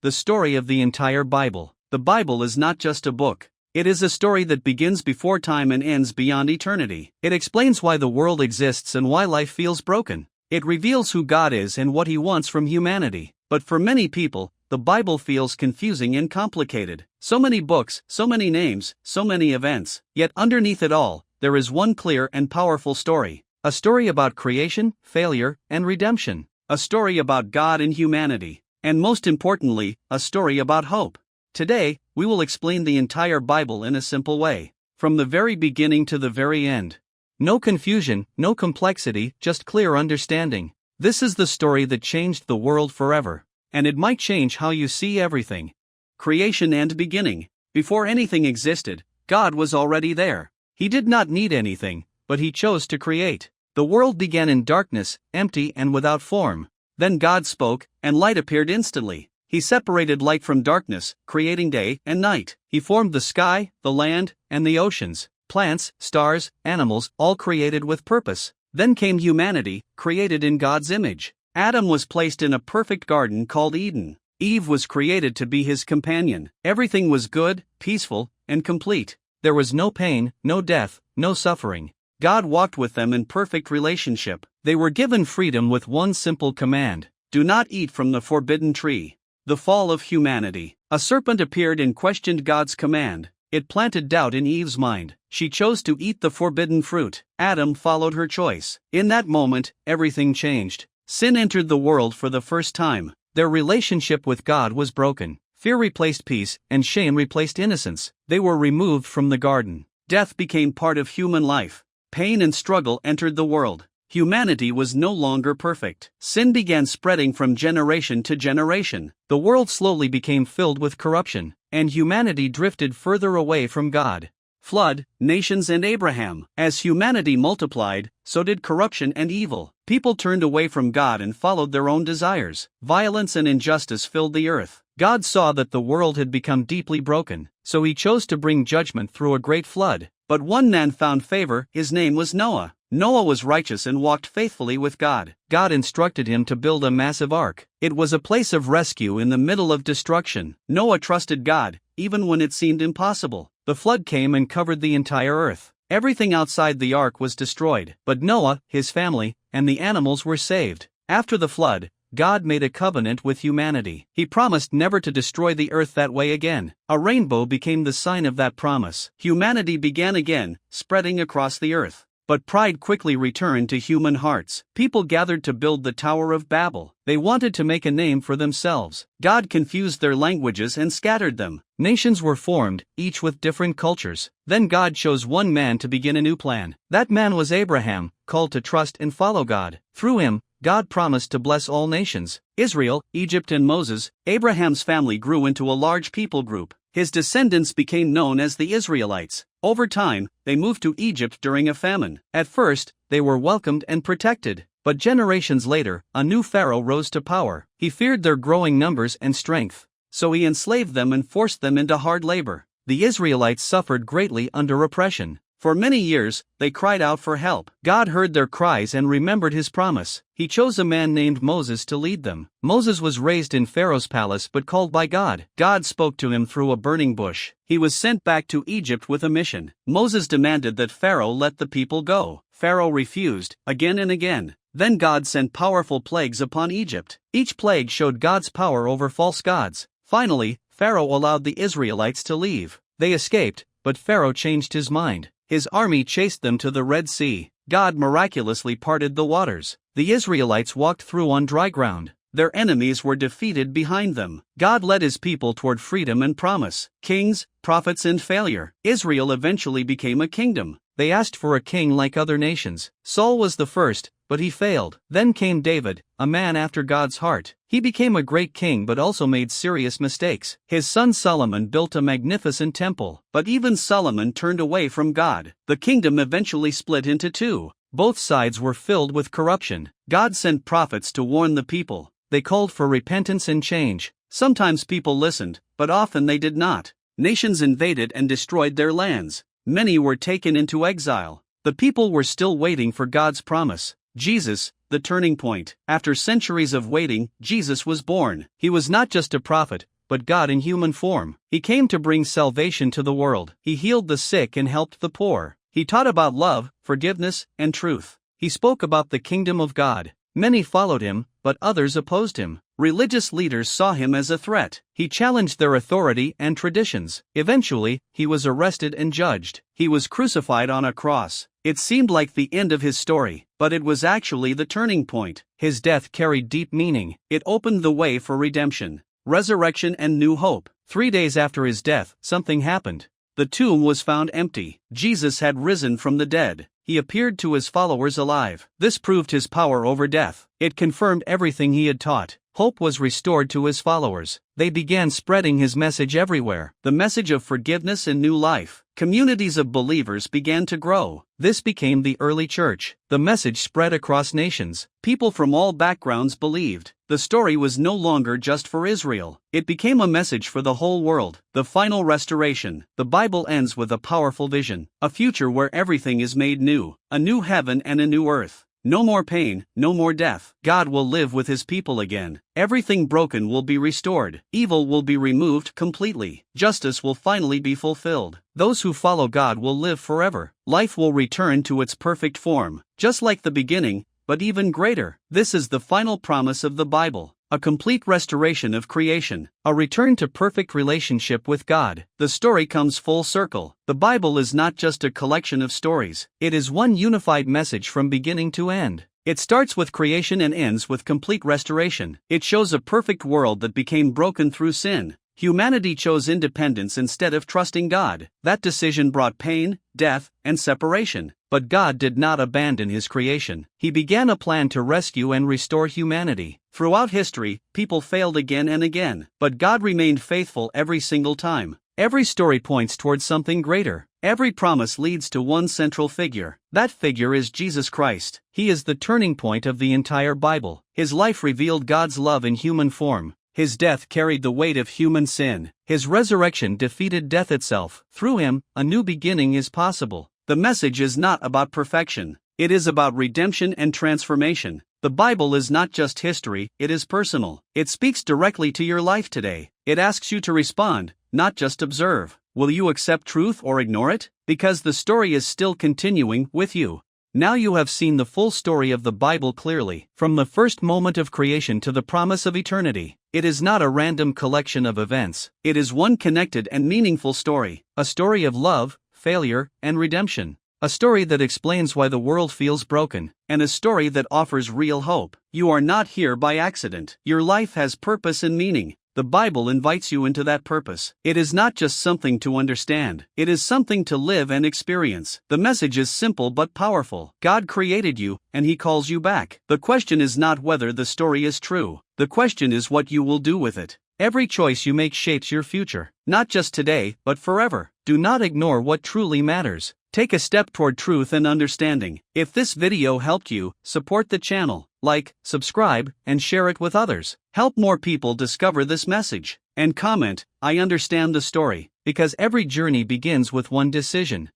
the story of the entire Bible. The Bible is not just a book. It is a story that begins before time and ends beyond eternity. It explains why the world exists and why life feels broken. It reveals who God is and what He wants from humanity. But for many people, the Bible feels confusing and complicated. So many books, so many names, so many events. Yet underneath it all, there is one clear and powerful story. A story about creation, failure, and redemption. A story about God and humanity. And most importantly, a story about hope. Today, we will explain the entire Bible in a simple way. From the very beginning to the very end. No confusion, no complexity, just clear understanding. This is the story that changed the world forever. And it might change how you see everything. Creation and beginning. Before anything existed, God was already there. He did not need anything, but He chose to create. The world began in darkness, empty and without form. Then God spoke, and light appeared instantly. He separated light from darkness, creating day and night. He formed the sky, the land, and the oceans, plants, stars, animals, all created with purpose. Then came humanity, created in God's image. Adam was placed in a perfect garden called Eden. Eve was created to be his companion. Everything was good, peaceful, and complete. There was no pain, no death, no suffering. God walked with them in perfect relationship. They were given freedom with one simple command: do not eat from the forbidden tree. The fall of humanity. A serpent appeared and questioned God's command. It planted doubt in Eve's mind. She chose to eat the forbidden fruit. Adam followed her choice. In that moment, everything changed. Sin entered the world for the first time. Their relationship with God was broken. Fear replaced peace, and shame replaced innocence. They were removed from the garden. Death became part of human life. Pain and struggle entered the world. Humanity was no longer perfect. Sin began spreading from generation to generation. The world slowly became filled with corruption, and humanity drifted further away from God. Flood, nations and Abraham. As humanity multiplied, so did corruption and evil. People turned away from God and followed their own desires. Violence and injustice filled the earth. God saw that the world had become deeply broken, so He chose to bring judgment through a great flood. But one man found favor. His name was Noah. Noah was righteous and walked faithfully with God. God instructed him to build a massive ark. It was a place of rescue in the middle of destruction. Noah trusted God, even when it seemed impossible. The flood came and covered the entire earth. Everything outside the ark was destroyed, but Noah, his family, and the animals were saved. After the flood, God made a covenant with humanity. He promised never to destroy the earth that way again. A rainbow became the sign of that promise. Humanity began again, spreading across the earth. But pride quickly returned to human hearts. People gathered to build the Tower of Babel. They wanted to make a name for themselves. God confused their languages and scattered them. Nations were formed, each with different cultures. Then God chose one man to begin a new plan. That man was Abraham, called to trust and follow God. Through him, God promised to bless all nations. Israel, Egypt and Moses. Abraham's family grew into a large people group. His descendants became known as the Israelites. Over time, they moved to Egypt during a famine. At first, they were welcomed and protected. But generations later, a new pharaoh rose to power. He feared their growing numbers and strength. So he enslaved them and forced them into hard labor. The Israelites suffered greatly under oppression. For many years, they cried out for help. God heard their cries and remembered His promise. He chose a man named Moses to lead them. Moses was raised in Pharaoh's palace but called by God. God spoke to him through a burning bush. He was sent back to Egypt with a mission. Moses demanded that Pharaoh let the people go. Pharaoh refused, again and again. Then God sent powerful plagues upon Egypt. Each plague showed God's power over false gods. Finally, Pharaoh allowed the Israelites to leave. They escaped, but Pharaoh changed his mind. His army chased them to the Red Sea. God miraculously parted the waters. The Israelites walked through on dry ground. Their enemies were defeated behind them. God led His people toward freedom and promise. Kings, prophets and failure. Israel eventually became a kingdom. They asked for a king like other nations. Saul was the first, but he failed. Then came David, a man after God's heart. He became a great king but also made serious mistakes. His son Solomon built a magnificent temple, but even Solomon turned away from God. The kingdom eventually split into two. Both sides were filled with corruption. God sent prophets to warn the people. They called for repentance and change. Sometimes people listened, but often they did not. Nations invaded and destroyed their lands. Many were taken into exile. The people were still waiting for God's promise. Jesus, the turning point. After centuries of waiting, Jesus was born. He was not just a prophet, but God in human form. He came to bring salvation to the world. He healed the sick and helped the poor. He taught about love, forgiveness, and truth. He spoke about the kingdom of God. Many followed him, but others opposed him. Religious leaders saw him as a threat. He challenged their authority and traditions. Eventually, he was arrested and judged. He was crucified on a cross. It seemed like the end of his story, but it was actually the turning point. His death carried deep meaning. It opened the way for redemption, resurrection, and new hope. 3 days after his death, something happened. The tomb was found empty. Jesus had risen from the dead. He appeared to his followers alive. This proved his power over death. It confirmed everything he had taught. Hope was restored to his followers. They began spreading his message everywhere. The message of forgiveness and new life. Communities of believers began to grow. This became the early church. The message spread across nations. People from all backgrounds believed. The story was no longer just for Israel. It became a message for the whole world. The final restoration. The Bible ends with a powerful vision. A future where everything is made new. A new heaven and a new earth. No more pain, no more death. God will live with his people again. Everything broken will be restored. Evil will be removed completely. Justice will finally be fulfilled. Those who follow God will live forever. Life will return to its perfect form, just like the beginning, but even greater. This is the final promise of the Bible. A complete restoration of creation. A return to perfect relationship with God. The story comes full circle. The Bible is not just a collection of stories. It is one unified message from beginning to end. It starts with creation and ends with complete restoration. It shows a perfect world that became broken through sin. Humanity chose independence instead of trusting God. That decision brought pain, death, and separation. But God did not abandon his creation. He began a plan to rescue and restore humanity. Throughout history, people failed again and again, but God remained faithful every single time. Every story points towards something greater. Every promise leads to one central figure. That figure is Jesus Christ. He is the turning point of the entire Bible. His life revealed God's love in human form. His death carried the weight of human sin. His resurrection defeated death itself. Through him, a new beginning is possible. The message is not about perfection. It is about redemption and transformation. The Bible is not just history, it is personal. It speaks directly to your life today. It asks you to respond, not just observe. Will you accept truth or ignore it? Because the story is still continuing with you. Now you have seen the full story of the Bible clearly, from the first moment of creation to the promise of eternity. It is not a random collection of events. It is one connected and meaningful story. A story of love, failure, and redemption. A story that explains why the world feels broken, and a story that offers real hope. You are not here by accident. Your life has purpose and meaning. The Bible invites you into that purpose. It is not just something to understand. It is something to live and experience. The message is simple but powerful. God created you, and he calls you back. The question is not whether the story is true. The question is what you will do with it. Every choice you make shapes your future. Not just today, but forever. Do not ignore what truly matters. Take a step toward truth and understanding. If this video helped you, support the channel, like, subscribe, and share it with others. Help more people discover this message. And comment, I understand the story, because every journey begins with one decision.